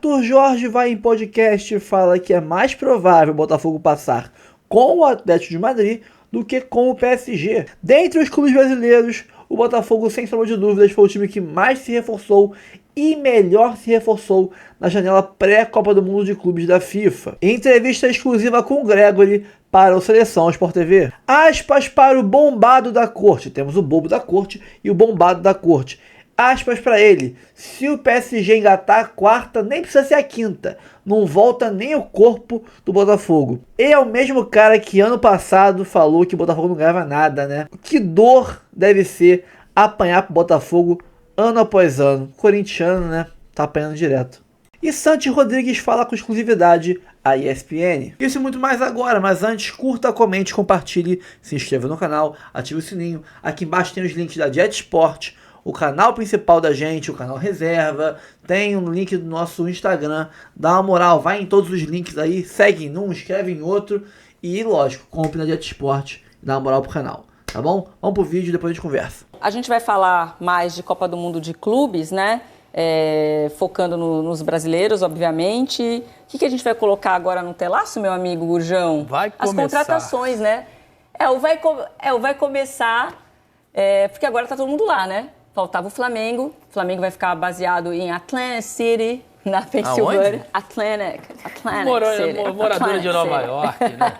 Arthur Jorge vai em podcast e fala que é mais provável o Botafogo passar com o Atlético de Madrid do que com o PSG. Dentre os clubes brasileiros, o Botafogo, sem sombra de dúvidas, foi o time que mais se reforçou e melhor se reforçou na janela pré-Copa do Mundo de Clubes da FIFA. Em entrevista exclusiva com o Gregory para o Seleção Sport TV. Aspas para o bombado da corte. Temos o bobo da corte e o bombado da corte. Aspas para ele: se o PSG engatar a quarta, nem precisa ser a quinta. Não volta nem o corpo do Botafogo. Ele é o mesmo cara que ano passado falou que o Botafogo não ganhava nada, né? Que dor deve ser apanhar pro Botafogo ano após ano. Corintiano, né? Tá apanhando direto. E Santi Rodrigues fala com exclusividade à ESPN. Isso e muito mais agora, mas antes, curta, comente, compartilhe, se inscreva no canal, ative o sininho. Aqui embaixo tem os links da Jet Sport, o canal principal da gente, o canal reserva, tem um link do nosso Instagram. Dá uma moral, vai em todos os links aí, segue em um, inscreve em outro e, lógico, compre na Jet Sport e dá uma moral pro canal, tá bom? Vamos pro vídeo e depois a gente conversa. A gente vai falar mais de Copa do Mundo de clubes, né? Focando nos brasileiros, obviamente. O que a gente vai colocar agora no telaço, meu amigo Gurjão? Vai começar. As contratações, né? Vai começar, porque agora tá todo mundo lá, né? Faltava o Flamengo. O Flamengo vai ficar baseado em Atlantic City, na Pensilvânia. Atlantic City. Morador de Nova York, né?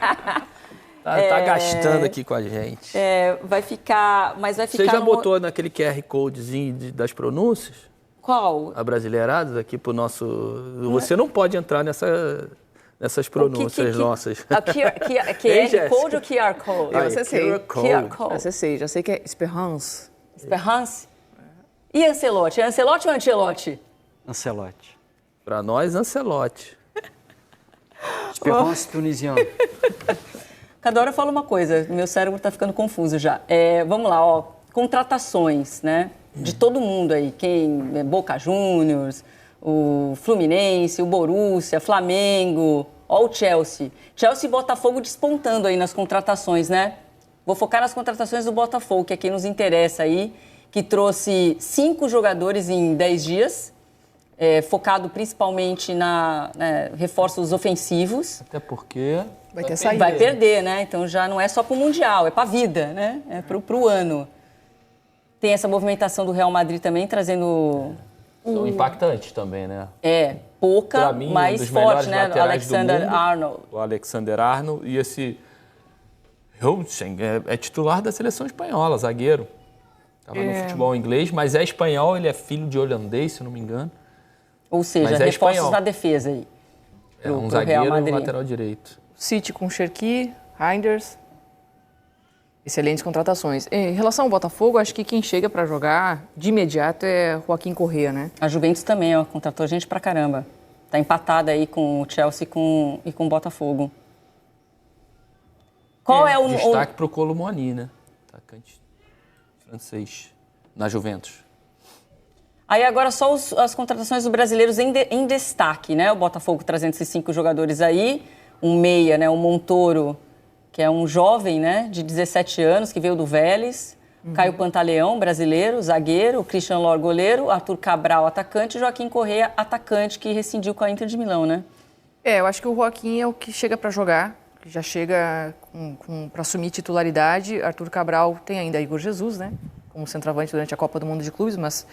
Tá gastando aqui com a gente. Vai ficar... Você já botou naquele QR Codezinho das pronúncias? Qual? Abrasileirados aqui pro nosso... Você não pode entrar nessas pronúncias nossas. QR Code ou QR Code? Eu acessei. QR Code. Acessei, já sei que é Esperance. Esperance? E Ancelotti? É Ancelotti ou Ancelotti? Ancelotti. Para nós, Ancelotti. Esperance tunisiano. Cada hora eu falo uma coisa, meu cérebro está ficando confuso já. Vamos lá, ó. Contratações, né? De todo mundo aí. Boca Juniors, o Fluminense, o Borussia, Flamengo, ó o Chelsea. Chelsea e Botafogo despontando aí nas contratações, né? Vou focar nas contratações do Botafogo, que é quem nos interessa aí, que trouxe 5 jogadores em 10 dias, focado principalmente na reforços ofensivos. Até porque... Vai ter saída. Vai perder, né? Então já não é só para o Mundial, é para a vida, né? É para o ano. Tem essa movimentação do Real Madrid também, trazendo... São impactantes também, né? Pouca, pra mim, mais forte, né? O Alexander-Arnold. O Alexander-Arnold e esse... Hülsen é titular da seleção espanhola, zagueiro. Estava no futebol inglês, mas é espanhol, ele é filho de holandês, se não me engano. Ou seja, reforços na defesa aí. Um zagueiro e um lateral direito. City com Cherki, Reinders. Excelentes contratações. Em relação ao Botafogo, acho que quem chega para jogar de imediato é Joaquim Correa, né? A Juventus também, ó, contratou gente pra caramba. Tá empatada aí com o Chelsea e com o Botafogo. Qual é o... Destaque pro Colomoni, né? Atacante francês, na Juventus. Aí agora só as contratações dos brasileiros em destaque, né? O Botafogo trazendo esses 5 jogadores aí. Um meia, né? O Montoro, que é um jovem, né? De 17 anos, que veio do Vélez. Caio Pantaleão, brasileiro, zagueiro. Christian Lor, goleiro. Arthur Cabral, atacante. E Joaquim Correa, atacante, que rescindiu com a Inter de Milão, né? Eu acho que o Joaquim é o que chega para jogar. Que já chega para assumir titularidade. Arthur Cabral tem ainda Igor Jesus, né? Como centroavante durante a Copa do Mundo de Clubes, mas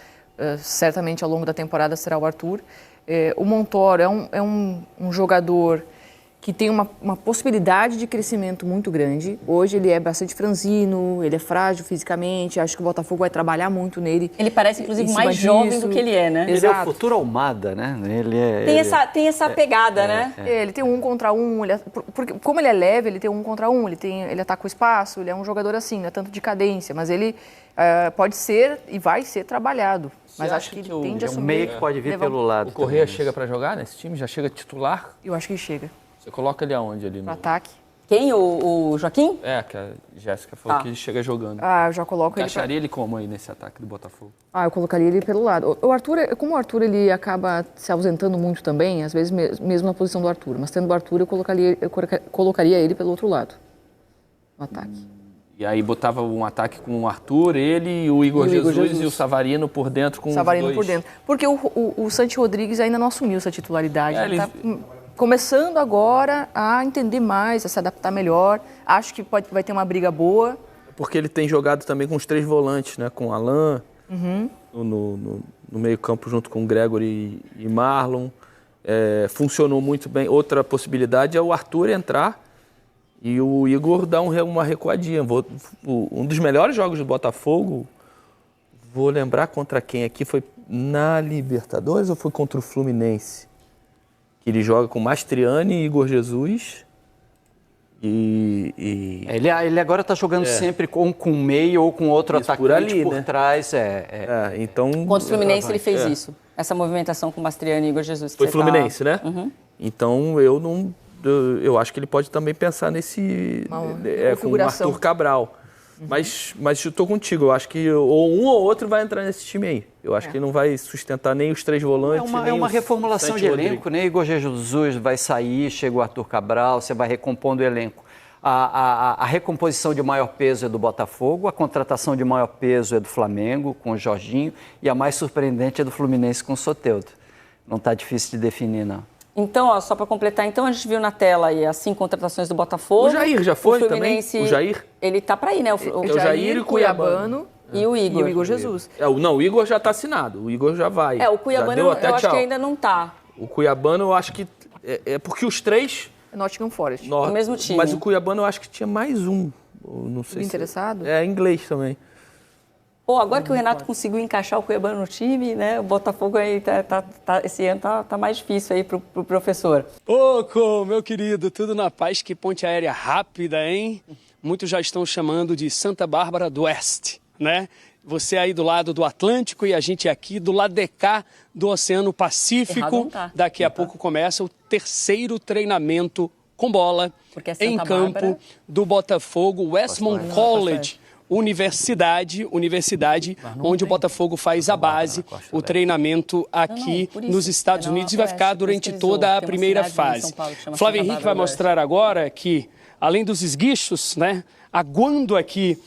certamente ao longo da temporada será o Arthur. O Montoro é um jogador que tem uma possibilidade de crescimento muito grande. Hoje ele é bastante franzino, ele é frágil fisicamente, acho que o Botafogo vai trabalhar muito nele. Ele parece, inclusive, mais jovem do que ele é, né? Ele é o futuro Almada, né? Tem essa pegada, né? Ele tem 1 contra 1, porque como ele é leve, ele tem 1 contra 1, ele ataca o espaço, ele é um jogador assim, não é tanto de cadência, mas ele pode ser e vai ser trabalhado. Mas acho que ele tende a assumir. É um meio que pode vir pelo lado. O Correa chega para jogar nesse time? Já chega titular? Eu acho que ele chega. Você coloca ele aonde? Ali no ataque. Quem? O Joaquim? Que a Jéssica falou que ele chega jogando. Eu já coloco ele. Acharia ele como aí nesse ataque do Botafogo? Eu colocaria ele pelo lado. O Arthur, como o Arthur ele acaba se ausentando muito também, às vezes mesmo na posição do Arthur, mas tendo o Arthur eu colocaria ele pelo outro lado, no ataque. E aí botava um ataque com o Arthur, ele e o Igor Jesus e o Savarino por dentro com Savarino os dois. por dentro. Porque o Santi Rodrigues ainda não assumiu essa titularidade. Ele ele- está começando agora a entender mais, a se adaptar melhor. Acho que vai ter uma briga boa. Porque ele tem jogado também com os 3 volantes, né? Com o Alain no meio campo junto com o Gregory e Marlon. Funcionou muito bem. Outra possibilidade é o Arthur entrar e o Igor dar uma recuadinha. Um dos melhores jogos do Botafogo, vou lembrar contra quem aqui, foi na Libertadores ou foi contra o Fluminense? Que ele joga com Mastriani e Igor Jesus. Ele agora está jogando sempre com meio ou com outro Isso, atacante por ali, por né? trás. Então, Contra o Fluminense ele fez isso. Essa movimentação com o Mastriani e Igor Jesus. que Foi você Fluminense, tá... né? Então eu acho que ele pode também pensar nesse com o configuração. Arthur Cabral. Mas eu tô contigo, eu acho que ou um ou outro vai entrar nesse time aí. Eu acho que ele não vai sustentar nem os 3 volantes. É uma reformulação Santi de Rodrigues. elenco, né? Igor Jesus vai sair, chega o Arthur Cabral, você vai recompondo o elenco. A recomposição de maior peso é do Botafogo, a contratação de maior peso é do Flamengo, com o Jorginho, e a mais surpreendente é do Fluminense com o Soteldo. Não está difícil de definir, não. Então, ó, só para completar, então a gente viu na tela aí as 5 contratações do Botafogo. O Jair já foi o Fluminense, também? O Jair? Ele tá para ir, né? o Jair e o Cuiabano E o Igor. E o Igor Jesus. Não, o Igor já está assinado, o Igor já vai. O Cuiabano Já deu até eu acho tchau. que ainda não tá. O Cuiabano eu acho que... É porque os 3... Nottingham Forest. O mesmo time. Mas o Cuiabano eu acho que tinha mais um. Não sei Interessado? inglês também. Pô, agora que o Renato conseguiu encaixar o Cuiabano no time, né? O Botafogo aí esse ano tá mais difícil aí pro professor. Ô, meu querido, tudo na paz, que ponte aérea rápida, hein? Muitos já estão chamando de Santa Bárbara do Oeste, né? Você aí do lado do Atlântico e a gente aqui do lado de cá do Oceano Pacífico. Errado não tá. Daqui a pouco começa o 3º treinamento com bola Porque é Santa em campo Bárbara. do Botafogo, Westmont College. Universidade onde o Botafogo faz a base, o treinamento aqui por isso. nos Estados Não Unidos e vai aparece, ficar por isso durante que ele toda zoou. a Tem uma primeira cidade em fase. São Paulo que chama Flávio Santa Henrique vai Bárbara do mostrar agora que, além dos esguichos, né, aguando aqui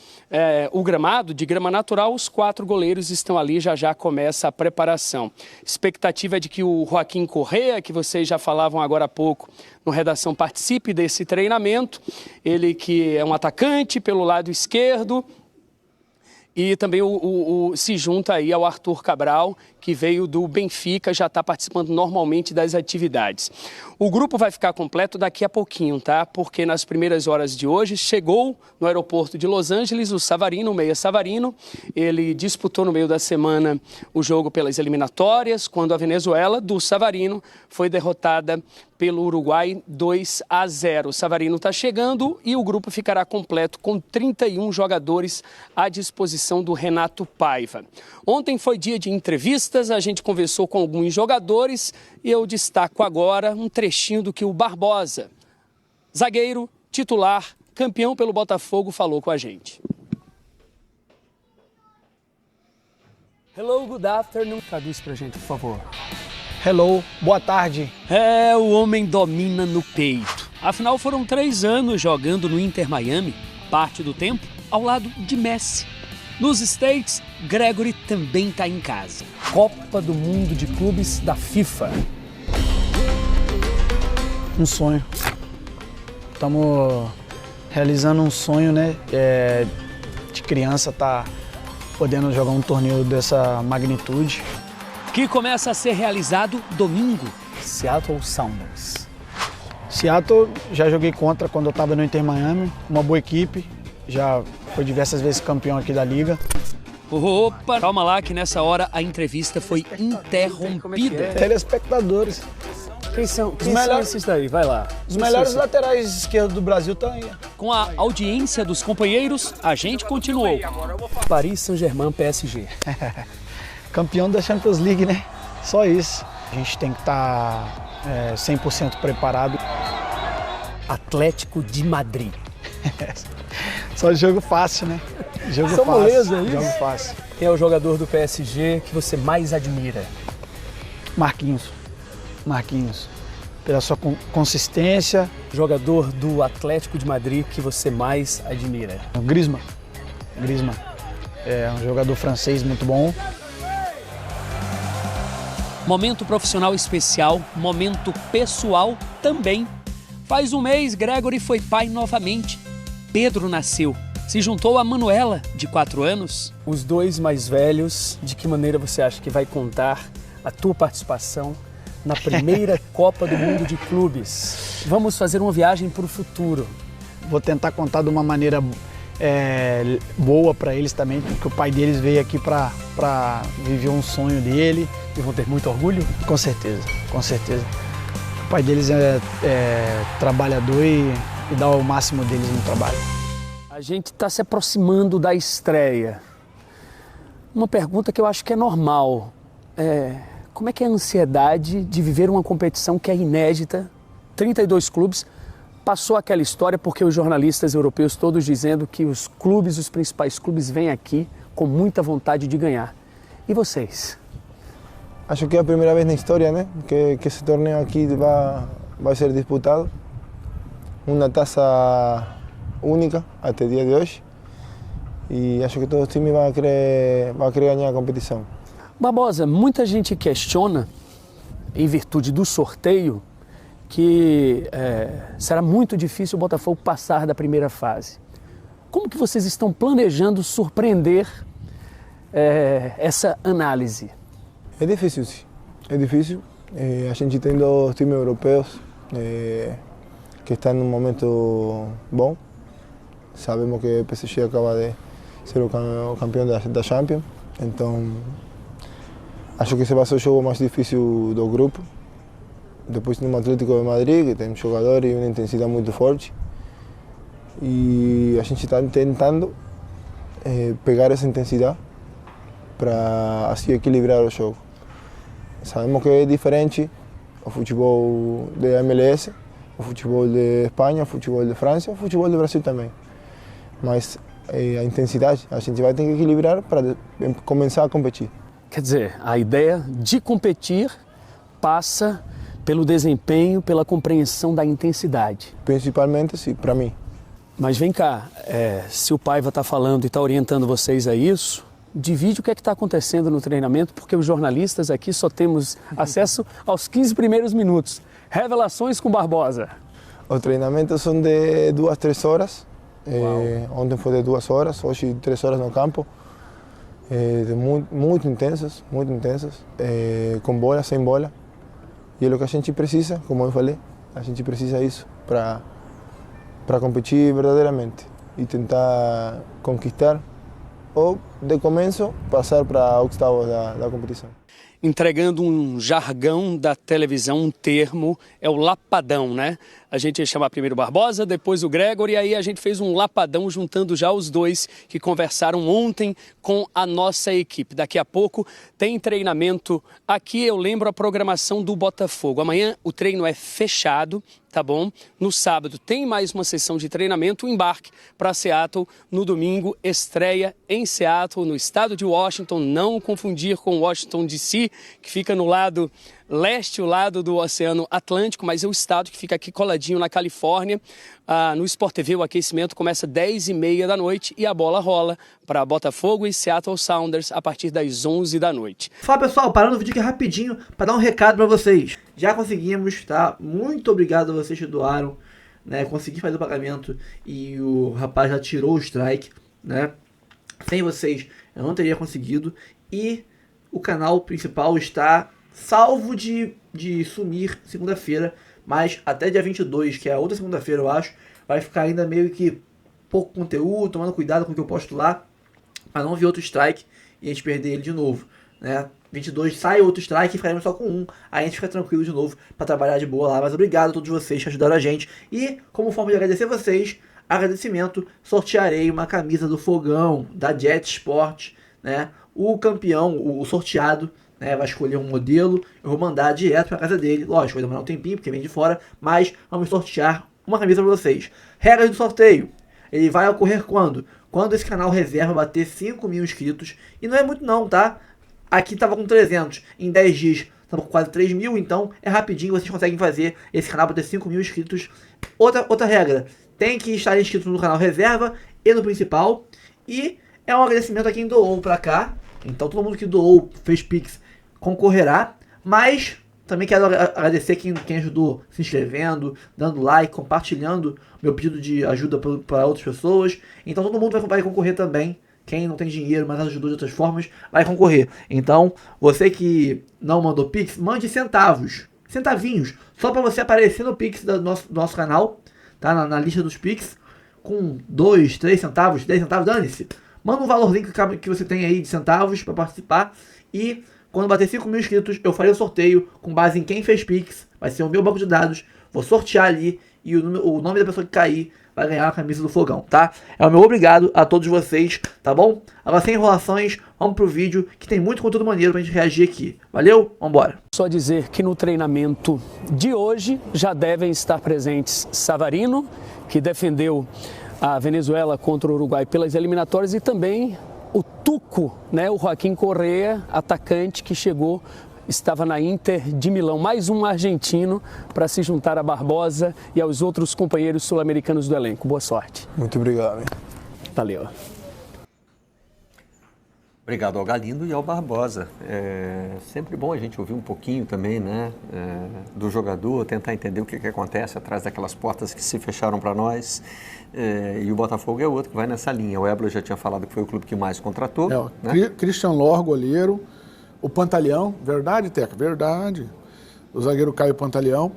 o gramado, de grama natural, os 4 goleiros estão ali, já começa a preparação. Expectativa é de que o Joaquim Correa, que vocês já falavam agora há pouco no Redação, participe desse treinamento. Ele que é um atacante pelo lado esquerdo. E também se junta aí ao Arthur Cabral, que veio do Benfica, já está participando normalmente das atividades. O grupo vai ficar completo daqui a pouquinho, tá? Porque nas primeiras horas de hoje chegou no aeroporto de Los Angeles o Savarino, o meia Savarino. Ele disputou no meio da semana o jogo pelas eliminatórias, quando a Venezuela, do Savarino, foi derrotada pelo Uruguai 2-0. O Savarino está chegando e o grupo ficará completo com 31 jogadores à disposição do Renato Paiva. Ontem foi dia de entrevistas, a gente conversou com alguns jogadores e eu destaco agora um trechinho do que o Barbosa, zagueiro, titular, campeão pelo Botafogo, falou com a gente. Hello, good afternoon. Traduz pra gente, por favor. Hello, boa tarde. O homem domina no peito. Afinal, foram 3 anos jogando no Inter Miami, parte do tempo ao lado de Messi. Nos States, Gregory também está em casa. Copa do Mundo de Clubes da FIFA. Um sonho. Estamos realizando um sonho, né? De criança tá podendo jogar um torneio dessa magnitude. Que começa a ser realizado domingo. Seattle Sounders. Seattle, já joguei contra quando eu estava no Inter Miami, uma boa equipe, já foi diversas vezes campeão aqui da liga. Opa, calma lá que nessa hora a entrevista foi interrompida. Telespectadores. Quem são melhores- esses daí? Vai lá. Os melhores laterais esquerdos do Brasil estão aí. Com a audiência dos companheiros, a gente continuou. Paris Saint-Germain, PSG. Campeão da Champions League, né? Só isso. A gente tem que estar 100% preparado. Atlético de Madrid. Só jogo fácil, né? Jogo Só fácil. moleza, é isso? Jogo fácil. Quem é o jogador do PSG que você mais admira? Marquinhos. pela sua consistência. Jogador do Atlético de Madrid que você mais admira? Griezmann. É um jogador francês muito bom. Momento profissional especial, momento pessoal também. Faz um mês, Gregory foi pai novamente. Pedro nasceu. Se juntou a Manuela, de 4 anos. Os dois mais velhos, de que maneira você acha que vai contar a tua participação na primeira Copa do Mundo de Clubes? Vamos fazer uma viagem para o futuro. Vou tentar contar de uma maneira boa para eles também, porque o pai deles veio aqui para viver um sonho dele. E vão ter muito orgulho? Com certeza, com certeza. O pai deles é trabalhador e dá o máximo deles no trabalho. A gente está se aproximando da estreia. Uma pergunta que eu acho que é normal. Como é que é a ansiedade de viver uma competição que é inédita? 32 clubes. Passou aquela história porque os jornalistas europeus todos dizendo que os principais clubes vêm aqui com muita vontade de ganhar. E vocês? Acho que é a primeira vez na história, né, que esse torneio aqui vai ser disputado. Uma taça única até o dia de hoje. E acho que todos os times vão querer ganhar a competição. Barbosa, muita gente questiona, em virtude do sorteio, que será muito difícil o Botafogo passar da primeira fase. Como que vocês estão planejando surpreender essa análise? É difícil, sim. É difícil. A gente tem 2 times europeus que estão num momento bom. Sabemos que o PSG acaba de ser o campeão da Champions. Então, acho que esse vai ser o jogo mais difícil do grupo. Depois tem o Atlético de Madrid, que tem jogadores e uma intensidade muito forte. E a gente está tentando pegar essa intensidade para assim equilibrar o jogo. Sabemos que é diferente o futebol da MLS, o futebol de Espanha, o futebol de França, o futebol do Brasil também. Mas a intensidade a gente vai ter que equilibrar para começar a competir. Quer dizer, a ideia de competir passa pelo desempenho, pela compreensão da intensidade. Principalmente, sim, para mim. Mas vem cá, se o Paiva está falando e está orientando vocês a isso, divide o que é que está acontecendo no treinamento, porque os jornalistas aqui só temos acesso aos 15 primeiros minutos. Revelações com Barbosa. Os treinamentos são de 2 a 3 horas. Ontem foi de 2 horas, hoje 3 horas no campo. Muito intensas, com bola, sem bola. E é o que a gente precisa, como eu falei, a gente precisa isso para competir verdadeiramente e tentar conquistar ou, de começo, passar para oitavos da competição. Entregando um jargão da televisão, um termo, é o lapadão, né? A gente ia chamar primeiro o Barbosa, depois o Gregory, e aí a gente fez um lapadão juntando já os dois que conversaram ontem com a nossa equipe. Daqui a pouco tem treinamento aqui, eu lembro a programação do Botafogo. Amanhã o treino é fechado, tá bom? No sábado tem mais uma sessão de treinamento, o embarque para Seattle. No domingo, estreia em Seattle, no estado de Washington, não confundir com Washington DC, que fica no lado leste, o lado do Oceano Atlântico, mas é o estado que fica aqui coladinho na Califórnia. No Sport TV o aquecimento começa às 10h30 da noite e a bola rola para Botafogo e Seattle Sounders a partir das 11 da noite. Fala pessoal, parando o vídeo aqui rapidinho para dar um recado para vocês. Já conseguimos, tá? Muito obrigado a vocês que doaram, né? Consegui fazer o pagamento e o rapaz já tirou o strike, né? Sem vocês eu não teria conseguido e o canal principal está salvo de sumir segunda-feira, mas até dia 22, que é a outra segunda-feira eu acho, vai ficar ainda meio que pouco conteúdo, tomando cuidado com o que eu posto lá, para não vir outro strike e a gente perder ele de novo, né? 22 sai outro strike e ficaremos só com um, aí a gente fica tranquilo de novo para trabalhar de boa lá, mas obrigado a todos vocês que ajudaram a gente e como forma de agradecer vocês, agradecimento, sortearei uma camisa do Fogão, da Jet Sport, né? O campeão, o sorteado, né, vai escolher um modelo, eu vou mandar direto para casa dele, lógico, vai demorar um tempinho porque vem de fora, mas vamos sortear uma camisa para vocês. Regras do sorteio, ele vai ocorrer quando? Quando esse canal reserva bater 5.000 inscritos, e não é muito não, tá? Aqui tava com 300, em 10 dias estamos com quase 3 mil, então é rapidinho, vocês conseguem fazer esse canal para ter 5 mil inscritos. Outra regra, tem que estar inscrito no canal reserva e no principal. E é um agradecimento a quem doou para cá. Então todo mundo que doou, fez Pix, concorrerá. Mas também quero agradecer quem ajudou se inscrevendo, dando like, compartilhando meu pedido de ajuda para outras pessoas. Então todo mundo vai concorrer também. Quem não tem dinheiro, mas ajudou de outras formas, vai concorrer. Então, você que não mandou Pix, mande centavinhos, só para você aparecer no Pix do nosso canal, tá? Na lista dos Pix, com 2, 3 centavos, 10 centavos, dane-se. Manda um valorzinho que você tem aí de centavos para participar. E quando bater 5 mil inscritos, eu farei o sorteio com base em quem fez Pix. Vai ser o meu banco de dados. Vou sortear ali e o nome da pessoa que cair vai ganhar a camisa do Fogão, tá? É o meu obrigado a todos vocês, tá bom? Agora, sem enrolações, vamos pro vídeo que tem muito conteúdo maneiro pra gente reagir aqui. Valeu? Vambora! Só dizer que no treinamento de hoje já devem estar presentes Savarino, que defendeu a Venezuela contra o Uruguai pelas eliminatórias, e também o Tuco, né? O Joaquim Correa, atacante que chegou, estava na Inter de Milão. Mais um argentino para se juntar a Barbosa e aos outros companheiros sul-americanos do elenco. Boa sorte. Muito obrigado. Valeu. Obrigado ao Galindo e ao Barbosa. É sempre bom a gente ouvir um pouquinho também, né, do jogador, tentar entender o que acontece atrás daquelas portas que se fecharam para nós. E o Botafogo é outro que vai nessa linha. O Ébolo já tinha falado que foi o clube que mais contratou. Né? Christian Lor, goleiro. O Pantaleão, verdade, Teca? Verdade. O zagueiro Caio Pantaleão.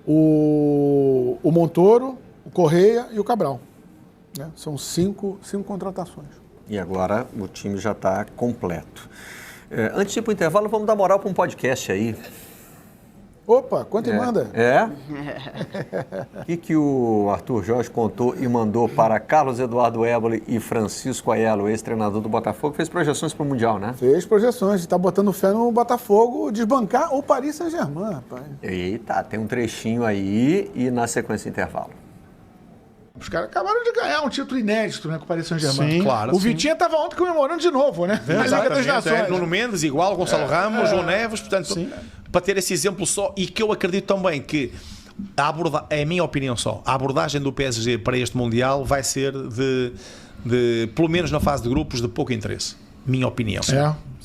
O Montoro, o Correia e o Cabral. Né? São cinco contratações. E agora o time já está completo. Antes de ir para o intervalo, vamos dar moral para um podcast aí. Opa, quanto manda? O que o Arthur Jorge contou e mandou para Carlos Eduardo Éboli e Francisco Aiello, ex-treinador do Botafogo, fez projeções para o Mundial, né? Fez projeções, está botando fé no Botafogo desbancar o Paris Saint-Germain, rapaz. Eita, tem um trechinho aí e na sequência intervalo. Os caras acabaram de ganhar um título inédito, né, com o Paris Saint-Germain. Sim, claro. O Vitinha estava ontem comemorando de novo, né? Na Liga das Nações. Nuno Mendes igual, Gonçalo Ramos, João Neves, portanto, para ter esse exemplo só, e que eu acredito também que é a minha opinião só, a abordagem do PSG para este Mundial vai ser de pelo menos na fase de grupos, de pouco interesse. Minha opinião.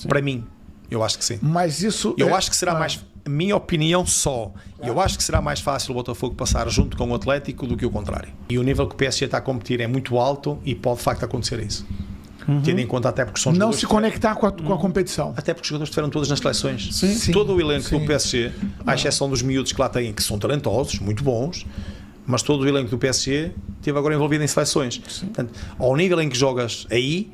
Para mim, eu acho que sim. Mas isso... Eu acho que será mais... Minha opinião só. Eu acho que será mais fácil o Botafogo passar junto com o Atlético do que o contrário. E o nível que o PSG está a competir é muito alto e pode de facto acontecer isso. Tendo em conta até porque são não se conectar com a competição. Até porque os jogadores estiveram todos nas seleções. Sim. Todo o elenco do PSG, à exceção dos miúdos que lá têm, que são talentosos, muito bons, mas todo o elenco do PSG esteve agora envolvido em seleções. Portanto, ao nível em que jogas aí,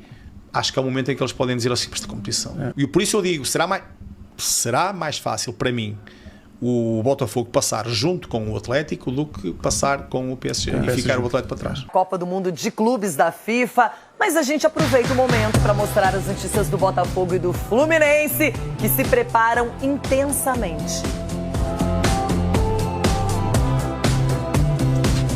acho que é o momento em que eles podem dizer assim, para esta competição. E por isso eu digo, será mais fácil para mim o Botafogo passar junto com o Atlético do que passar com o PSG e ficar o Atlético para trás. Copa do Mundo de Clubes da FIFA, mas a gente aproveita o momento para mostrar as notícias do Botafogo e do Fluminense, que se preparam intensamente.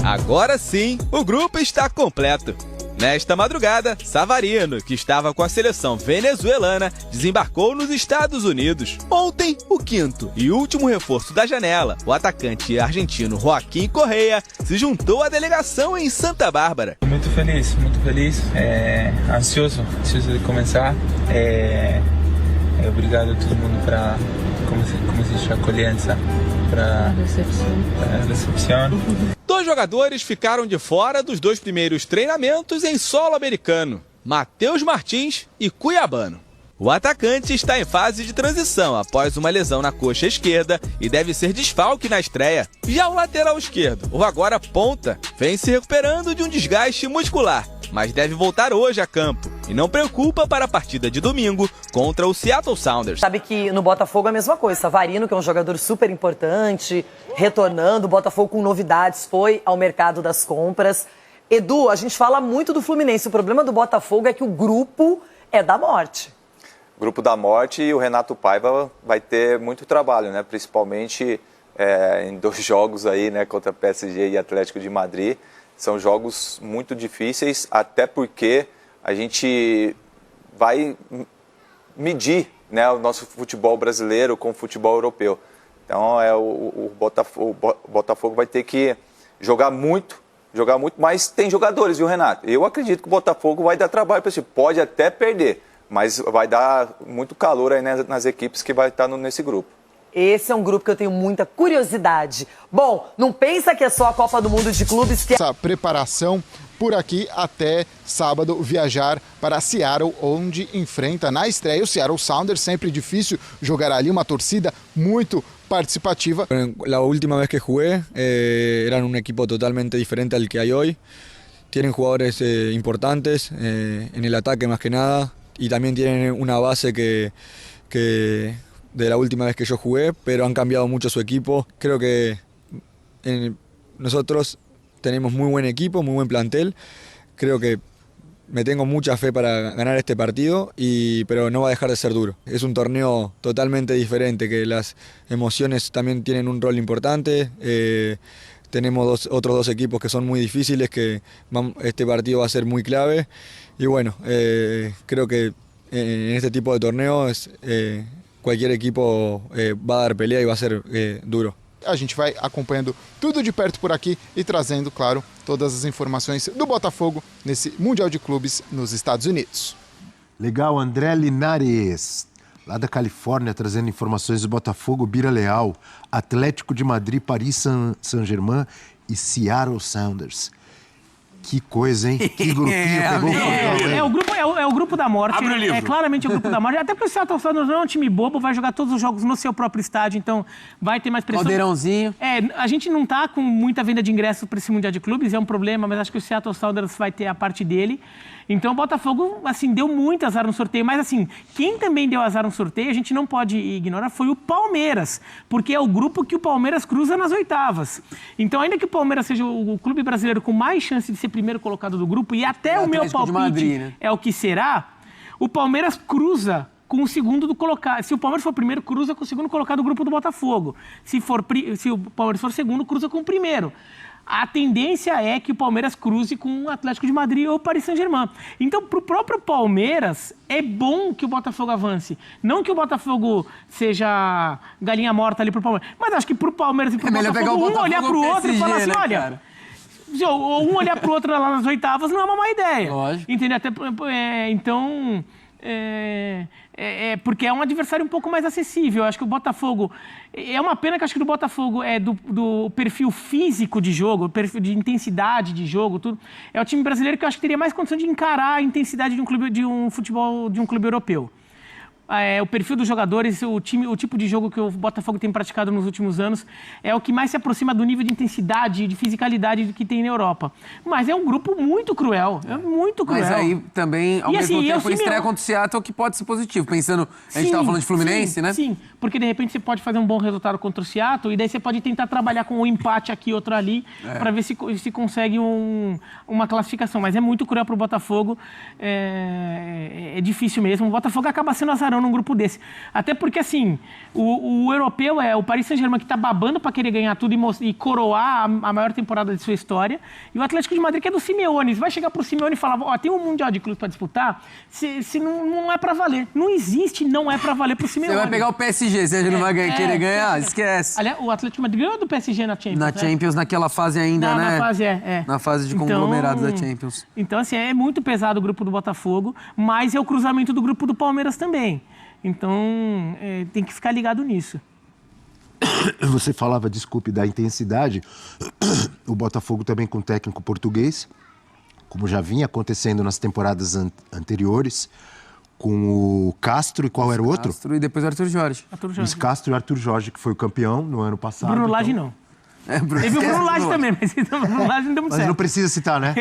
Agora sim, o grupo está completo. Nesta madrugada, Savarino, que estava com a seleção venezuelana, desembarcou nos Estados Unidos. Ontem, o quinto e último reforço da janela, o atacante argentino Joaquim Correa, se juntou à delegação em Santa Bárbara. Muito feliz, ansioso de começar. Obrigado a todo mundo para como se diz, acolhença, para a recepção. Dois jogadores ficaram de fora dos dois primeiros treinamentos em solo americano, Matheus Martins e Cuiabano. O atacante está em fase de transição após uma lesão na coxa esquerda e deve ser desfalque na estreia. Já o lateral esquerdo, o agora ponta, vem se recuperando de um desgaste muscular, mas deve voltar hoje a campo e não preocupa para a partida de domingo contra o Seattle Sounders. Sabe que no Botafogo é a mesma coisa. Savarino, que é um jogador super importante, retornando. O Botafogo com novidades, foi ao mercado das compras. Edu, a gente fala muito do Fluminense. O problema do Botafogo é que o grupo é da morte. Grupo da morte, e o Renato Paiva vai ter muito trabalho, né? Principalmente em 2 jogos aí, né? Contra PSG e Atlético de Madrid. São jogos muito difíceis, até porque a gente vai medir né, o nosso futebol brasileiro com o futebol europeu. Então o Botafogo vai ter que jogar muito, mas tem jogadores, viu, Renato? Eu acredito que o Botafogo vai dar trabalho para esse time. Pode até perder, mas vai dar muito calor aí nas equipes que vai estar nesse grupo. Esse é um grupo que eu tenho muita curiosidade. Bom, não pensa que é só a Copa do Mundo de Clubes que... Essa preparação por aqui até sábado viajar para Seattle, onde enfrenta na estreia o Seattle Sounders. Sempre difícil jogar ali, uma torcida muito participativa. La última vez que jugué eran un equipo totalmente diferente al que hay hoy. Tienen jugadores importantes en el ataque más que nada y también tienen una base que de la última vez que yo jugué, pero han cambiado mucho su equipo. Creo que nosotros tenemos muy buen equipo, muy buen plantel. Creo que me tengo mucha fe para ganar este partido, pero no va a dejar de ser duro. Es un torneo totalmente diferente, que las emociones también tienen un rol importante. Tenemos otros dos equipos que son muy difíciles, que este partido va a ser muy clave. Y bueno, creo que en este tipo de torneos qualquer equipo vai dar pelea e vai ser duro. A gente vai acompanhando tudo de perto por aqui e trazendo, claro, todas as informações do Botafogo nesse Mundial de Clubes nos Estados Unidos. Legal, André Linares, lá da Califórnia, trazendo informações do Botafogo, Bira Leal, Atlético de Madrid, Paris Saint-Germain e Seattle Sounders. Que coisa, hein? Que grupinho pegou o grupo é o grupo da morte. Abre o livro. É claramente o grupo da morte. Até porque o Seattle Sounders não é um time bobo, vai jogar todos os jogos no seu próprio estádio, então vai ter mais pressão. Caldeirãozinho. A gente não tá com muita venda de ingressos para esse Mundial de Clubes, é um problema, mas acho que o Seattle Sounders vai ter a parte dele. Então o Botafogo, assim, deu muito azar no sorteio, mas assim, quem também deu azar no sorteio, a gente não pode ignorar, foi o Palmeiras, porque é o grupo que o Palmeiras cruza nas oitavas. Então, ainda que o Palmeiras seja o clube brasileiro com mais chance de ser primeiro colocado do grupo, e até o meu palpite Madrid, né? é o que será, o Palmeiras cruza com o segundo do colocado. Se o Palmeiras for primeiro, cruza com o segundo colocado do grupo do Botafogo. Se o Palmeiras for segundo, cruza com o primeiro. A tendência é que o Palmeiras cruze com o Atlético de Madrid ou o Paris Saint-Germain. Então, para o próprio Palmeiras, é bom que o Botafogo avance. Não que o Botafogo seja galinha morta ali para o Palmeiras. Mas acho que para o Palmeiras e para o Botafogo, um olhar para o outro e falar assim, olha... Ou um olhar para o outro lá nas oitavas não é uma má ideia. Lógico. Entendeu? Então... porque é um adversário um pouco mais acessível. Eu acho que o Botafogo... É uma pena que eu acho que o Botafogo é do perfil físico de jogo, perfil de intensidade de jogo, tudo. É o time brasileiro que eu acho que teria mais condição de encarar a intensidade de um futebol de um clube europeu. O perfil dos jogadores, o tipo de jogo que o Botafogo tem praticado nos últimos anos é o que mais se aproxima do nível de intensidade, de fisicalidade que tem na Europa. Mas é um grupo muito cruel, muito cruel. Mas aí também, ao mesmo tempo, estreia contra o Seattle, que pode ser positivo. Pensando, a gente estava falando de Fluminense, né? Sim, porque de repente você pode fazer um bom resultado contra o Seattle e daí você pode tentar trabalhar com um empate aqui, outro ali, para ver se consegue uma classificação. Mas é muito cruel para o Botafogo, é difícil mesmo. O Botafogo acaba sendo azarão num grupo desse. Até porque, assim, o europeu é o Paris Saint-Germain que está babando para querer ganhar tudo e coroar a maior temporada de sua história. E o Atlético de Madrid, que é do Simeone. Vai chegar pro Simeone e falar, tem um Mundial de Clubes para disputar, se não é para valer. Não existe, não é para valer pro Simeone. Você vai pegar o PSG, se a gente não vai querer ganhar, esquece. Aliás, o Atlético de Madrid ganhou do PSG na Champions. Na Champions, naquela fase ainda, né? Na fase, Na fase de conglomerados da Champions. Então, assim, é muito pesado o grupo do Botafogo, mas é o cruzamento do grupo do Palmeiras também. Então, tem que ficar ligado nisso. Você falava, desculpe, da intensidade. O Botafogo também com técnico português, como já vinha acontecendo nas temporadas anteriores, com o Castro e qual era o outro? Castro e depois o Arthur Jorge. Luiz Castro e Arthur Jorge, que foi o campeão no ano passado. Bruno Lage não. Teve o Bruno Lage também, mas o Bruno Lage não deu muito certo. Mas não precisa citar, né?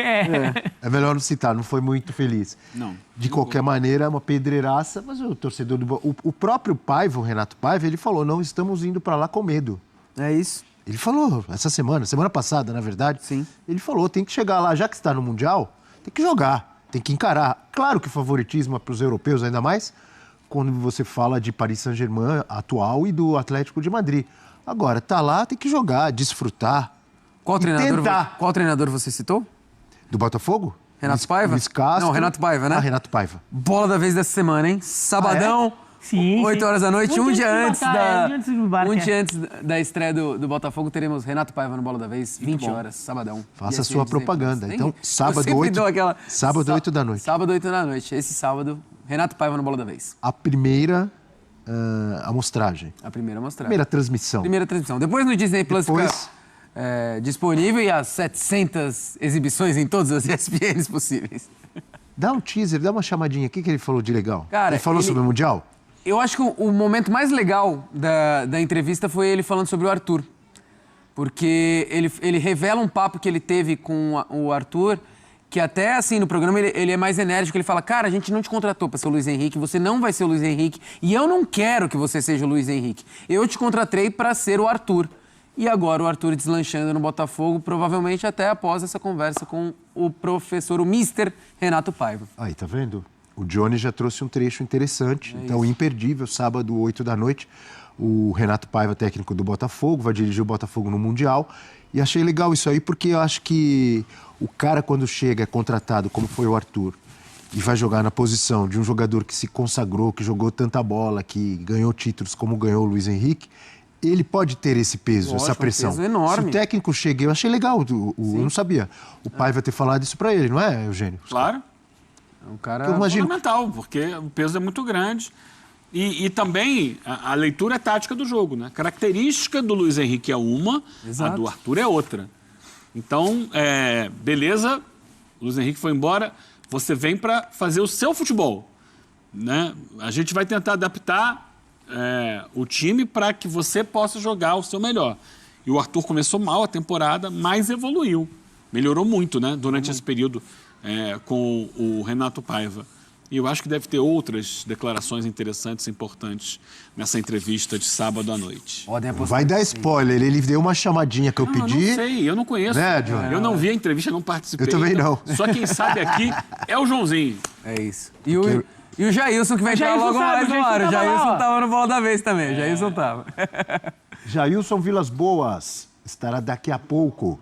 É melhor não citar, não foi muito feliz. Não. De qualquer maneira, é uma pedreiraça, mas o torcedor do... O próprio Paiva, o Renato Paiva, ele falou, não estamos indo para lá com medo. É isso. Ele falou essa semana passada, na verdade. Sim. Ele falou, tem que chegar lá, já que está no Mundial, tem que jogar, tem que encarar. Claro que o favoritismo é para os europeus, ainda mais quando você fala de Paris Saint-Germain atual e do Atlético de Madrid. Agora, tá lá, tem que jogar, desfrutar. Qual treinador você citou? Do Botafogo? Renato Paiva? Luiz Castro. Não, Renato Paiva, né? Renato Paiva. Bola da vez dessa semana, hein? Sabadão, Sim, 8 horas da noite, um dia antes da estreia do Botafogo, teremos Renato Paiva no Bola da Vez, 20 horas, sabadão. Faça a sua propaganda. Então, sábado 8 da noite. Sábado 8 da noite. Esse sábado, Renato Paiva no Bola da Vez. A primeira amostragem. A primeira amostragem. Primeira transmissão. Depois no Disney Plus fica disponível e as 700 exibições em todas as ESPNs possíveis. Dá um teaser, dá uma chamadinha. O que ele falou de legal? Cara, ele falou sobre o Mundial? Eu acho que o momento mais legal da entrevista foi ele falando sobre o Arthur. Porque ele revela um papo que ele teve com o Arthur, que até assim no programa ele é mais enérgico. Ele fala, cara, a gente não te contratou para ser o Luiz Henrique, você não vai ser o Luiz Henrique e eu não quero que você seja o Luiz Henrique. Eu te contratei para ser o Arthur. E agora o Arthur deslanchando no Botafogo, provavelmente até após essa conversa com o professor, o mister Renato Paiva. Aí, tá vendo? O Johnny já trouxe um trecho interessante, então imperdível, sábado, 8 da noite. O Renato Paiva, técnico do Botafogo, vai dirigir o Botafogo no Mundial. E achei legal isso aí, porque eu acho que o cara, quando chega, é contratado, como foi o Arthur, e vai jogar na posição de um jogador que se consagrou, que jogou tanta bola, que ganhou títulos como ganhou o Luiz Henrique, ele pode ter esse peso, Lógico, essa pressão. Um peso enorme. Se o técnico chega, eu achei legal, eu não sabia. O Paiva ter falado isso pra ele, não é, Eugênio? Claro. É um cara fundamental, porque o peso é muito grande. E também a leitura é tática do jogo, né? A característica do Luiz Henrique é uma, a do Arthur é outra. Então, beleza, o Luiz Henrique foi embora, você vem para fazer o seu futebol, né? A gente vai tentar adaptar o time para que você possa jogar o seu melhor. E o Arthur começou mal a temporada, mas evoluiu. Melhorou muito, né? Durante esse período com o Renato Paiva. E eu acho que deve ter outras declarações interessantes e importantes nessa entrevista de sábado à noite. Vai dar spoiler, ele deu uma chamadinha que eu pedi. Eu não sei, eu não conheço. Né, Johnny? Eu não vi a entrevista, não participei. Eu também não. Só quem sabe aqui é o Joãozinho. É isso. E o Jailson, que vai entrar logo mais no ar. O Jailson tava no Bola da Vez também. O Jailson tava. Jailson Vilas Boas estará daqui a pouco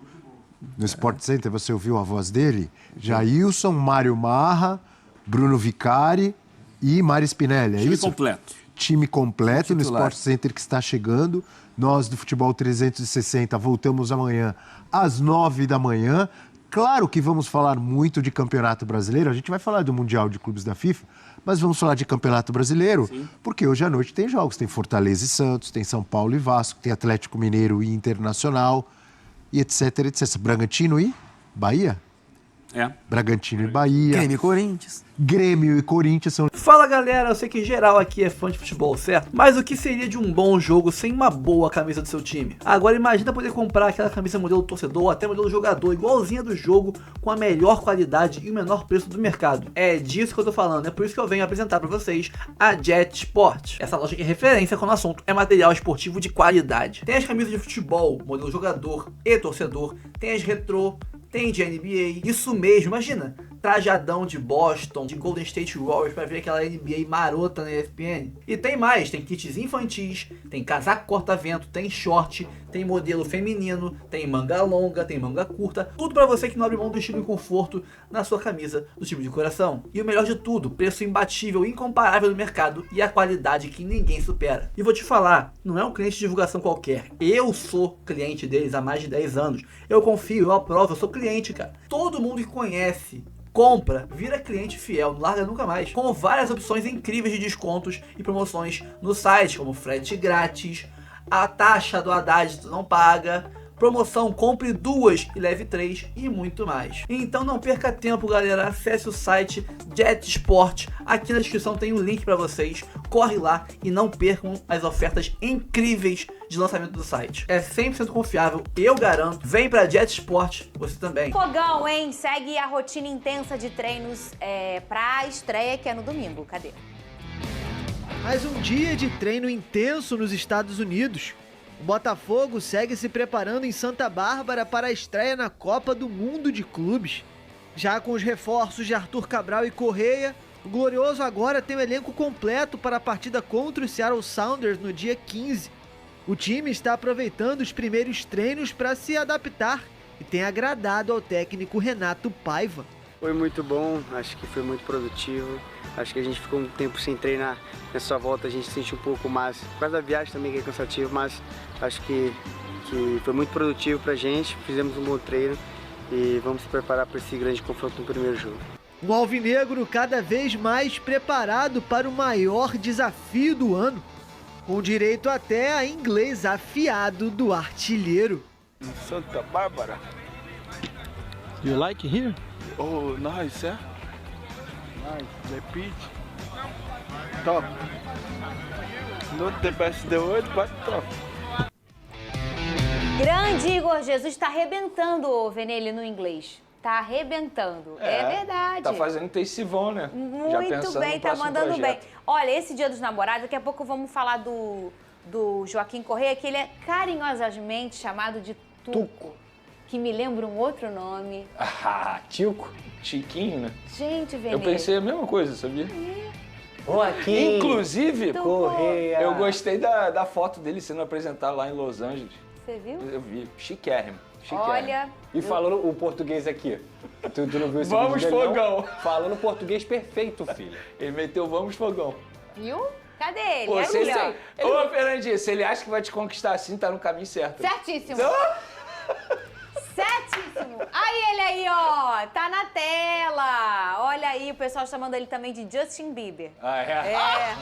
no Sport Center. Você ouviu a voz dele? Jailson, Mário Marra, Bruno Vicari e Mari Spinelli, é Time isso? completo. Time completo no Sport Center que está chegando. Nós do Futebol 360 voltamos amanhã às 9 da manhã. Claro que vamos falar muito de Campeonato Brasileiro. A gente vai falar do Mundial de Clubes da FIFA, mas vamos falar de Campeonato Brasileiro, porque hoje à noite tem jogos. Tem Fortaleza e Santos, tem São Paulo e Vasco, tem Atlético Mineiro e Internacional, e etc, etc. Bragantino e Bahia? Bragantino e Bahia. Grêmio e Corinthians. Grêmio e Corinthians são... Fala galera, eu sei que geral aqui é fã de futebol, certo? Mas o que seria de um bom jogo sem uma boa camisa do seu time? Agora imagina poder comprar aquela camisa modelo torcedor ou até modelo jogador, igualzinha do jogo, com a melhor qualidade e o menor preço do mercado. É disso que eu tô falando, é por isso que eu venho apresentar pra vocês a Jet Sport. Essa loja que é referência quando o assunto é material esportivo de qualidade. Tem as camisas de futebol, modelo jogador e torcedor, tem as retrô, tem de NBA, isso mesmo, imagina, trajadão de Boston, de Golden State Warriors pra ver aquela NBA marota na ESPN. E tem mais, tem kits infantis, tem casaco corta-vento, tem short, tem modelo feminino, tem manga longa, tem manga curta, tudo pra você que não abre mão do estilo e conforto na sua camisa do time de coração. E o melhor de tudo, preço imbatível, incomparável no mercado e a qualidade que ninguém supera. E vou te falar, não é um cliente de divulgação qualquer, eu sou cliente deles há mais de 10 anos, eu confio, eu aprovo, eu sou cliente, cara. Todo mundo que conhece, compra, vira cliente fiel, não larga nunca mais. Com várias opções incríveis de descontos e promoções no site, como frete grátis, a taxa do Haddad tu não paga, promoção compre 2 e leve 3 e muito mais. Então não perca tempo, galera, acesse o site Jet Sport, aqui na descrição tem um link para vocês, corre lá e não percam as ofertas incríveis de lançamento do site. É 100% confiável, eu garanto. Vem pra Jet Sport, você também. Fogão, hein? Segue a rotina intensa de treinos pra estreia que é no domingo. Cadê? Mais um dia de treino intenso nos Estados Unidos. O Botafogo segue se preparando em Santa Bárbara para a estreia na Copa do Mundo de Clubes. Já com os reforços de Arthur Cabral e Correia, o Glorioso agora tem o elenco completo para a partida contra o Seattle Sounders no dia 15. O time está aproveitando os primeiros treinos para se adaptar e tem agradado ao técnico Renato Paiva. Foi muito bom, acho que foi muito produtivo. Acho que a gente ficou um tempo sem treinar. Nessa volta a gente sentiu um pouco mais, por causa da viagem também que é cansativo, mas acho que foi muito produtivo pra gente. Fizemos um bom treino e vamos se preparar para esse grande confronto no primeiro jogo. Um alvinegro cada vez mais preparado para o maior desafio do ano, com direito até a inglês afiado do artilheiro. Santa Bárbara. You like it here? Oh, nice, eh? Nice, the pitch. Top. Not the best in the world, but top. Grande Igor Jesus está arrebentando, Venelli, no inglês. Tá arrebentando. É verdade. Tá fazendo intensivão, né? Muito bem, tá mandando bem. Olha, esse Dia dos Namorados, daqui a pouco vamos falar do Joaquim Correia, que ele é carinhosamente chamado de Tuco, que me lembra um outro nome. Ah, Tico. Chiquinho, né? Gente, Venelli. Eu pensei a mesma coisa, sabia? Joaquim Inclusive, Correia. Eu gostei da foto dele sendo apresentado lá em Los Angeles. Você viu? Eu vi. Chiquérrimo. Olha... E falando o português aqui. Tu não viu esse Vamos, vídeo dele, fogão! não? Falando português perfeito, filho. Ele meteu vamos, fogão. Viu? Cadê ele? Pô, Ali, ó. Ô, Fernandinho, se ele acha que vai te conquistar assim, tá no caminho certo. Certíssimo. Certíssimo. Aí ele aí, ó. Tá na tela. Olha aí, o pessoal chamando ele também de Justin Bieber. Ah, é? É.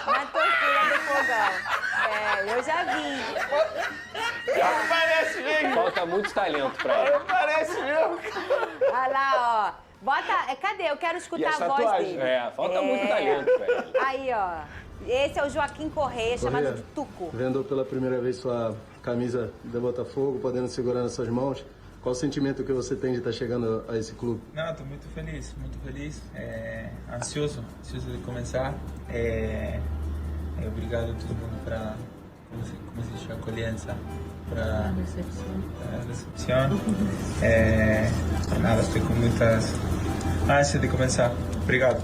Na torcida do fogão. É, eu já vi. Parece mesmo. Falta muito talento pra ele. Parece mesmo. Olha lá, ó. Bota... Cadê? Eu quero escutar a voz dele. Falta muito talento pra ele. Aí, ó. Esse é o Joaquim Correia, chamado de Tuco. Vendo pela primeira vez sua camisa da Botafogo, podendo segurar nas suas mãos, qual o sentimento que você tem de estar chegando a esse clube? Não, tô muito feliz, ansioso de começar. Obrigado a todo mundo para como se diz, acolhença, para recepção. Nada, estou com muitas ânsias de começar. Obrigado.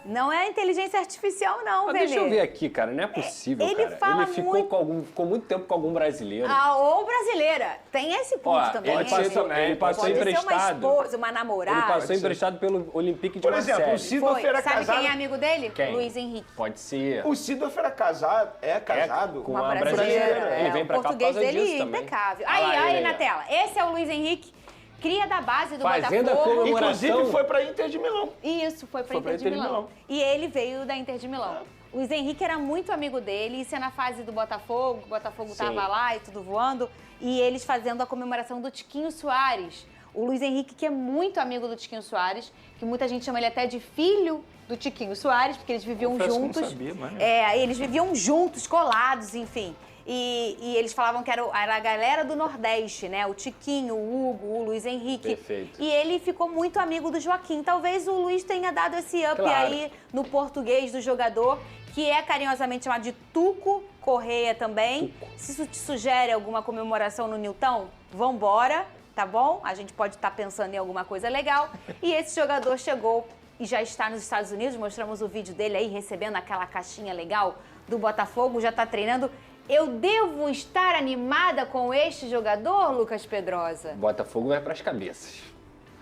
Não é inteligência artificial, não, Mas Venê. deixa eu ver aqui, cara. Não é possível, Ele cara. fala Ele ficou, ficou muito tempo com algum brasileiro. Ou brasileira. Tem esse ponto também. Ele passou Pode emprestado. ser uma esposa, uma namorada. Ele passou emprestado pelo Olympique de Marseille. Por exemplo, o Sidorf era Sabe casado... quem é amigo dele? Quem? Luiz Henrique. Pode ser. O Sidorf era casado, casado com Uma uma brasileira. Ele vem pra cá O por português causa dele disso também. impecável. Olha lá Aí ele na ó. tela. Esse é o Luiz Henrique. Cria da base do Fazenda Botafogo. comemoração. Inclusive foi pra Inter de Milão. Isso, foi pra Inter de Milão. E ele veio da Inter de Milão. O Luiz Henrique era muito amigo dele, isso é na fase do Botafogo, o Botafogo tava lá e tudo voando, e eles fazendo a comemoração do Tiquinho Soares. O Luiz Henrique, que é muito amigo do Tiquinho Soares, que muita gente chama ele até de filho do Tiquinho Soares, porque eles viviam juntos. Que não sabia, mas... Eles viviam juntos, colados, enfim. E eles falavam que era a galera do Nordeste, né? O Tiquinho, o Hugo, o Luiz Henrique. Perfeito. E ele ficou muito amigo do Joaquim. Talvez o Luiz tenha dado esse up aí no português do jogador, que é carinhosamente chamado de Tuco Correia também. Se isso te sugere alguma comemoração no Nilton, vambora, tá bom? A gente pode estar pensando em alguma coisa legal. E esse jogador chegou e já está nos Estados Unidos. Mostramos o vídeo dele aí recebendo aquela caixinha legal do Botafogo, já está treinando. Eu devo estar animada com este jogador, Lucas Pedrosa? Botafogo vai pras cabeças.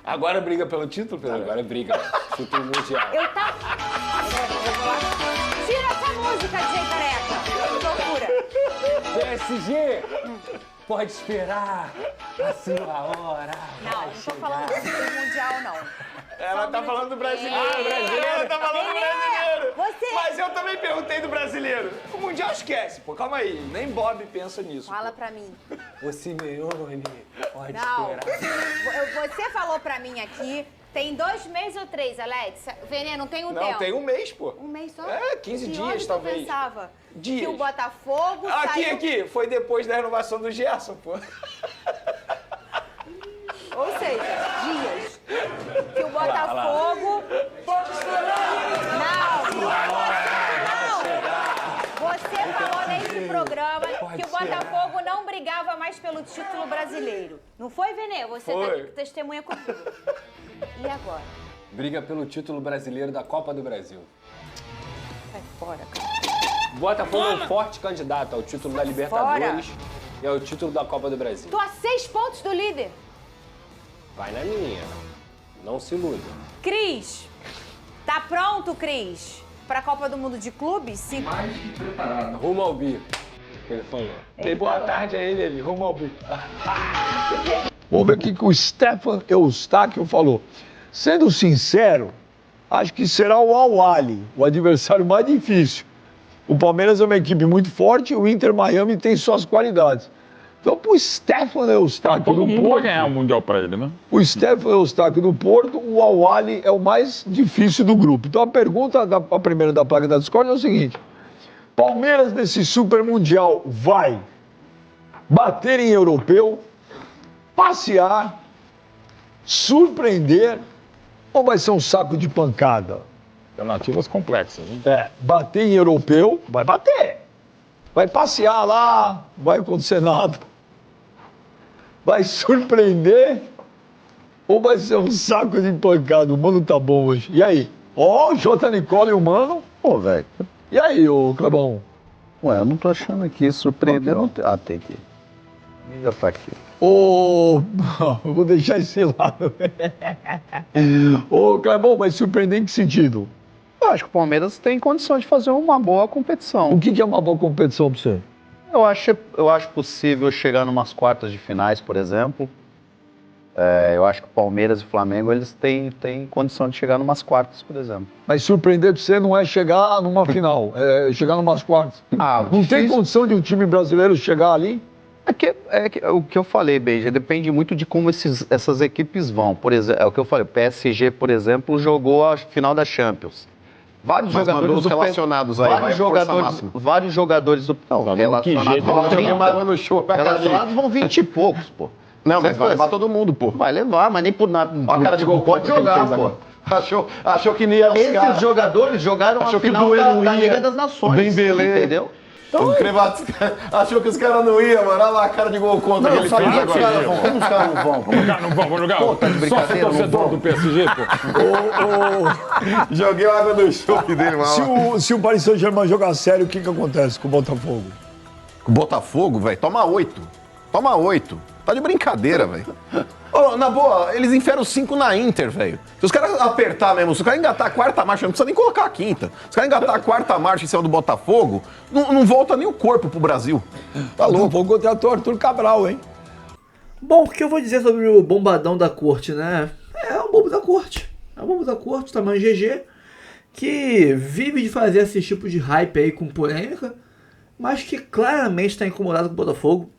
Agora briga pelo título, Pedro? Agora briga. Título mundial. Eu tava... Tira essa música, DJ Careca. Loucura. PSG, pode esperar a sua hora. Não tô falando do título mundial, não. Ela tá falando do brasileiro. Ela tá falando do brasileiro. Mas eu também perguntei do brasileiro. O Mundial esquece, pô. Calma aí. Nem Bob pensa nisso. Fala pra mim. O Simeone pode Não. esperar. Você falou pra mim aqui, tem 2 meses ou 3, Alex? Veneno, não tem um tempo. Não, tem um mês, pô. Um mês só? 15 De dias, onde talvez. Tu pensava Dias. que o Botafogo Aqui, saiu... aqui. Foi depois da renovação do Gerson, pô. Ou seja, dias. Que o Botafogo... Você falou nesse programa que o Botafogo não brigava mais pelo título brasileiro. Não foi, Venê? Você testemunha comigo. E agora? Briga pelo título brasileiro da Copa do Brasil. Sai fora, cara. Botafogo é um forte candidato ao título da Libertadores e ao título da Copa do Brasil. Tô a 6 pontos do líder. Vai na minha. Não se iluda. Cris, tá pronto, Cris? Pra Copa do Mundo de Clubes? Mais que preparado. Rumo ao bi. Ele falou. Dei boa tarde a ele, rumo ao bi. Vamos ver o que o Stefan Eustáquio falou. Sendo sincero, acho que será o Al-Ahly, o adversário mais difícil. O Palmeiras é uma equipe muito forte, o Inter Miami tem suas qualidades. Então, pro Stefan Eustáquio Todo do mundo Porto, vai ganhar o Mundial pra ele, né? o Stefan Eustáquio do Porto, o Al-Ahly é o mais difícil do grupo. Então, a pergunta, a primeira da placa da Discord é o seguinte: Palmeiras nesse Super Mundial vai bater em europeu, passear, surpreender ou vai ser um saco de pancada? Alternativas complexas, hein? Bater em europeu, vai bater. Vai passear lá, vai acontecer nada. Vai surpreender ou vai ser um saco de pancada? O Mano tá bom hoje. E aí? Ó, o J. Nicole e o Mano. Pô, velho. E aí, ô Clebão? Ué, eu não tô achando que surpreender não tem. Ah, tem que. Já tá aqui. Ô, eu vou deixar esse lado. Ô, Clebão, vai surpreender em que sentido? Eu acho que o Palmeiras tem condição de fazer uma boa competição. O que é uma boa competição pra você? Eu acho possível chegar numas quartas de finais, por exemplo. Eu acho que o Palmeiras e o Flamengo, eles têm condição de chegar numas quartas, por exemplo. Mas surpreender pra você não é chegar numa final, é chegar numas quartas. Não tem condição de um time brasileiro chegar ali? O que eu falei, Beija, depende muito de como essas equipes vão. Por exemplo, é o que eu falei, o PSG, por exemplo, jogou a final da Champions. Vários Mas jogadores mandou os relacionados aí, vários jogadores do relacionados vão 20 e poucos, pô. Não, mas vai levar todo mundo, pô. Vai levar, mas nem por nada. Olha a cara de gol pode jogar, pô. Achou que não ia os Esses caras. jogadores jogaram a final da Liga das Nações. Dembélé. Entendeu? Então, achou que os caras não iam, mano. Olha lá a cara de gol contra que ele fez agora. Como os caras não vão? Vamos jogar. Pô, tá de brincadeira, Sócio torcedor do PSG, pô. Joguei água no chope dele, mano. Se o Paris Saint-Germain jogar sério, o que acontece com o Botafogo? O Botafogo, velho, toma 8. Toma 8. Tá de brincadeira, velho. Na boa, eles enfiaram 5 na Inter, velho. Se os caras apertar mesmo, se os caras engatar a quarta marcha, não precisa nem colocar a quinta. Se os caras engatar a quarta marcha em cima do Botafogo, não volta nem o corpo pro Brasil. Tá louco. Botafogo contratou o Arthur Cabral, hein? Bom, o que eu vou dizer sobre o bombadão da corte, né? É um bobo da corte. É um bobo da corte, tamanho GG, que vive de fazer esse tipo de hype aí com polêmica, mas que claramente está incomodado com o Botafogo,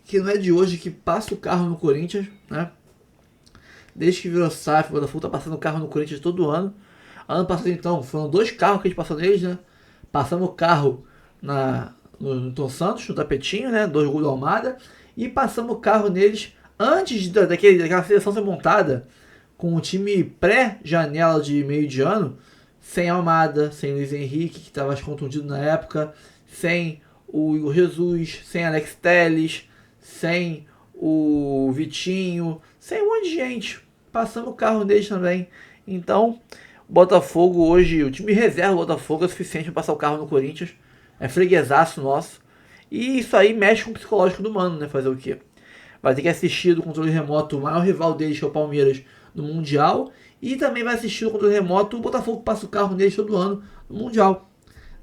que não é de hoje que passa o carro no Corinthians, né? Desde que virou SAF, o Botafogo tá passando o carro no Corinthians todo ano. Ano passado, então, foram 2 carros que a gente passou neles, né? Passamos o carro no Tom Santos, no tapetinho, né? 2 gols do Almada. E passamos o carro neles antes daquela seleção ser montada, com o time pré-janela de meio de ano, sem Almada, sem Luiz Henrique, que estava contundido na época, sem o Igor Jesus, sem Alex Telles, sem o Vitinho, sem um monte de gente. Passamos o carro neles também. Então, o Botafogo hoje, o time reserva do Botafogo é suficiente para passar o carro no Corinthians. É freguesaço nosso. E isso aí mexe com o psicológico do Mano, né? Fazer o quê? Vai ter que assistir do controle remoto o maior rival deles, que é o Palmeiras, no Mundial. E também vai assistir do controle remoto o Botafogo que passa o carro neles todo ano no Mundial.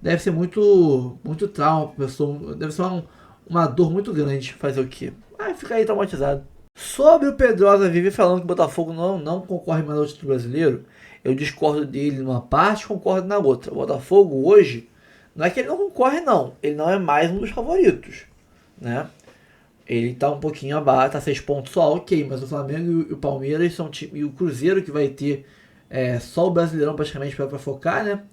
Deve ser muito trauma pra pessoa. Deve ser uma dor muito grande fazer o quê? Fica aí traumatizado. Sobre o Pedrosa vive falando que o Botafogo não concorre mais ao título brasileiro, eu discordo dele numa parte, concordo na outra. O Botafogo hoje, não é que ele não concorre não, ele não é mais um dos favoritos, né? Ele tá um pouquinho abaixo, tá 6 pontos só, ok, mas o Flamengo e o Palmeiras são time, e o Cruzeiro que vai ter só o Brasileirão praticamente para focar, né?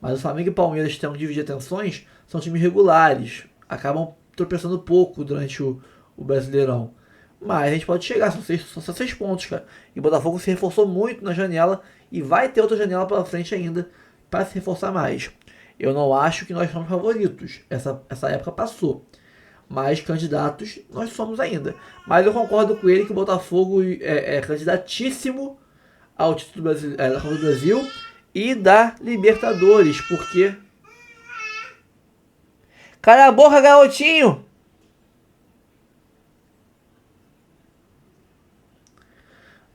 Mas o Flamengo e o Palmeiras têm um dividir atenções, são times regulares, acabam tropeçando pouco durante o Brasileirão. Mas a gente pode chegar, são 6 pontos, cara. E o Botafogo se reforçou muito na janela e vai ter outra janela pela frente ainda para se reforçar mais. Eu não acho que nós somos favoritos. Essa época passou. Mas candidatos nós somos ainda. Mas eu concordo com ele que o Botafogo é candidatíssimo ao título da Copa do Brasil e da Libertadores. Porque... Cala a boca, garotinho!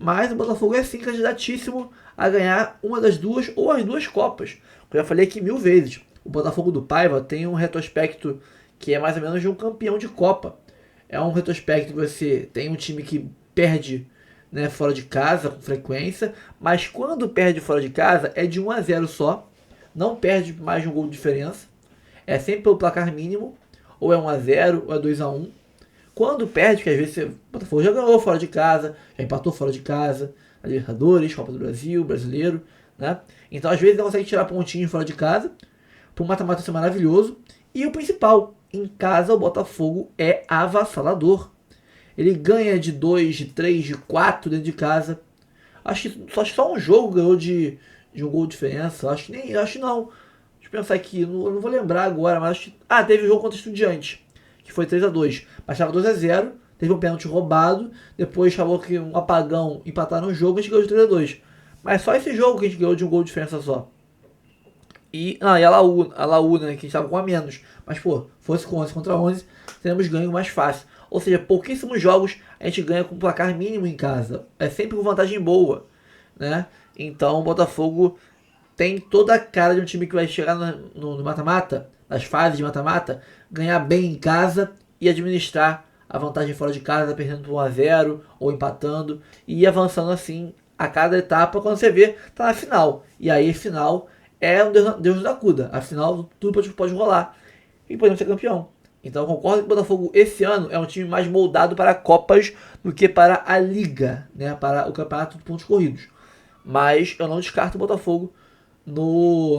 mas o Botafogo é sim candidatíssimo a ganhar uma das duas ou as duas Copas. Eu já falei aqui 1000 vezes. O Botafogo do Paiva tem um retrospecto que é mais ou menos de um campeão de Copa. É um retrospecto que você tem um time que perde, né, fora de casa com frequência, mas quando perde fora de casa é de 1-0 só, não perde mais de um gol de diferença, é sempre pelo placar mínimo, ou é 1-0 ou é 2-1. Quando perde, que às vezes o Botafogo já ganhou fora de casa, já empatou fora de casa, na Libertadores, Copa do Brasil, Brasileiro, né? Então às vezes não consegue tirar pontinho fora de casa, para o mata-mata ser maravilhoso. E o principal, em casa o Botafogo é avassalador. Ele ganha de 2, de 3, de 4 dentro de casa. Acho que só um jogo ganhou de um gol de diferença. Acho que não. Deixa eu pensar aqui, não vou lembrar agora, mas acho que... teve o jogo contra o Estudiantes, que foi 3-2. Mas estava 2-0, teve um pênalti roubado, depois falou que um apagão empataram o jogo e a gente ganhou de 3-2. Mas só esse jogo que a gente ganhou de um gol de diferença só. E a Laú, né, que a gente estava com a menos. Mas, fosse com 11 contra 11, teremos ganho mais fácil. Ou seja, pouquíssimos jogos a gente ganha com placar mínimo em casa. É sempre com vantagem boa, né? Então o Botafogo tem toda a cara de um time que vai chegar no mata-mata, nas fases de mata-mata, ganhar bem em casa e administrar a vantagem fora de casa, perdendo por 1-0 ou empatando, e ir avançando assim a cada etapa. Quando você vê, tá na final. E aí, final é um Deus nos acuda. Afinal, tudo pode rolar. E podemos ser campeão. Então eu concordo que o Botafogo esse ano é um time mais moldado para Copas do que para a Liga, né? Para o campeonato de pontos corridos. Mas eu não descarto o Botafogo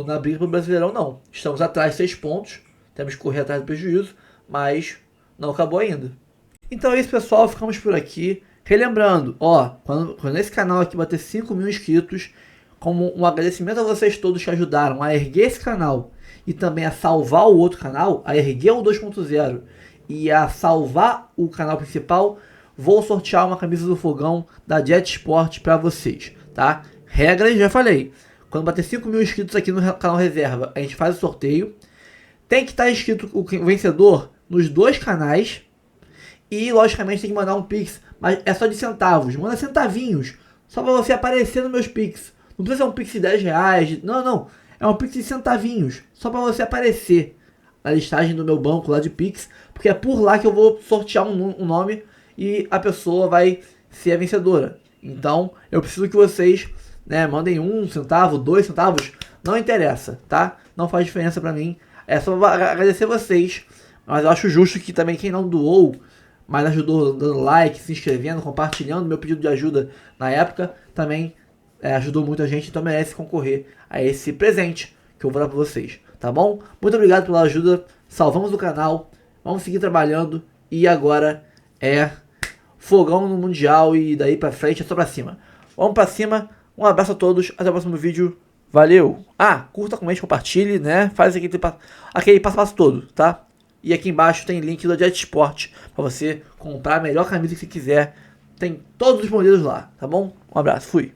na briga pelo Brasileirão, não. Estamos atrás de 6 pontos. Temos que correr atrás do prejuízo, mas não acabou ainda. Então é isso, pessoal. Ficamos por aqui. Relembrando, quando esse canal aqui bater 5.000 inscritos, como um agradecimento a vocês todos que ajudaram a erguer esse canal e também a salvar o outro canal, a erguer o 2.0 e a salvar o canal principal, vou sortear uma camisa do Fogão da Jet Sport para vocês, tá? Regras, já falei. Quando bater 5.000 inscritos aqui no canal reserva, a gente faz o sorteio. Tem que estar inscrito o vencedor nos 2 canais. E, logicamente, tem que mandar um Pix. Mas é só de centavos. Manda centavinhos. Só para você aparecer nos meus Pix. Não precisa ser um Pix de 10 reais. Não. É um Pix de centavinhos. Só para você aparecer na listagem do meu banco lá de Pix. Porque é por lá que eu vou sortear um nome. E a pessoa vai ser a vencedora. Então, eu preciso que vocês, né, mandem 1 centavo, 2 centavos. Não interessa, tá? Não faz diferença para mim. É só agradecer vocês. Mas eu acho justo que também quem não doou, mas ajudou dando like, se inscrevendo, compartilhando meu pedido de ajuda na época, também ajudou muito a gente, então merece concorrer a esse presente que eu vou dar para vocês, tá bom? Muito obrigado pela ajuda, salvamos o canal, vamos seguir trabalhando e agora é fogão no Mundial e daí pra frente é só pra cima. Vamos pra cima, um abraço a todos, até o próximo vídeo, valeu! Curta, comente, compartilhe, né? Faz aquele passo a passo todo, tá? E aqui embaixo tem link da Jet Sport para você comprar a melhor camisa que você quiser. Tem todos os modelos lá, tá bom? Um abraço, fui!